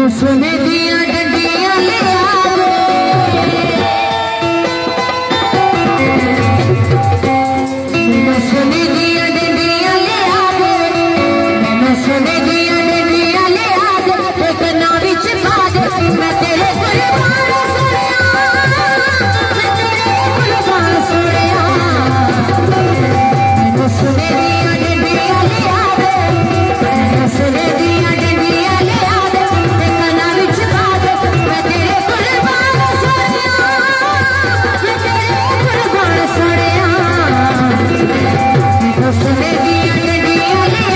मैनू सोने दिया डंडियां ले मैनू सोने दिया डंडियां ले मैनू सोने दिया डंडियां ले एक ना विच पा दे मैं तेरे कुर्बान सोनिया मैं तेरे कुर्बान सोनिया मैनू सोने दिया डंडियां ले मैनू सोने दिया डंडियां ले एक ना विच पा दे मैं तेरे कुर्बान सोनिया मैं तेरे कुर्बान सोनिया मैनू सोने दिया डंडियां ले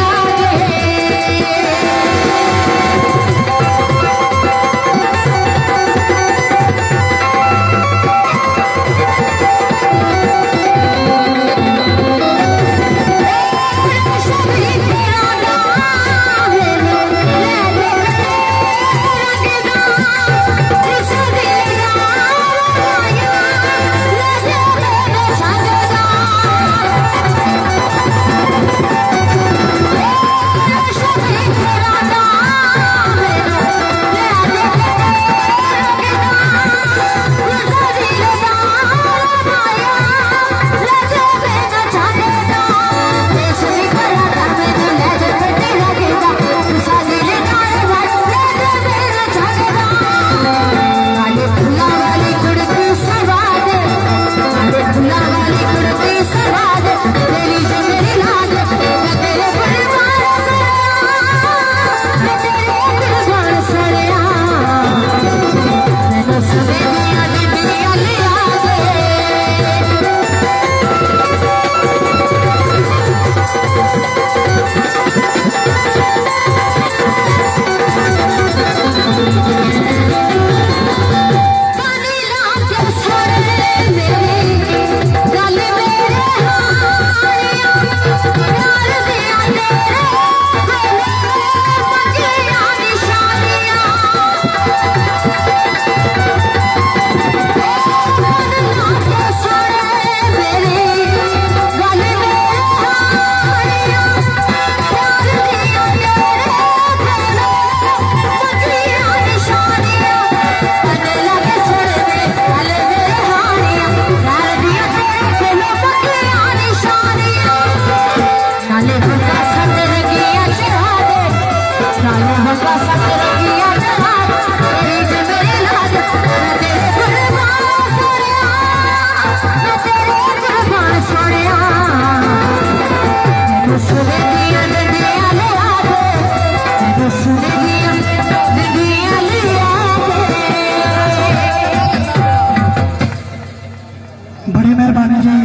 बड़ी मेहरबानी जी,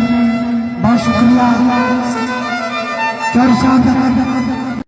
बहुत शुक्रिया।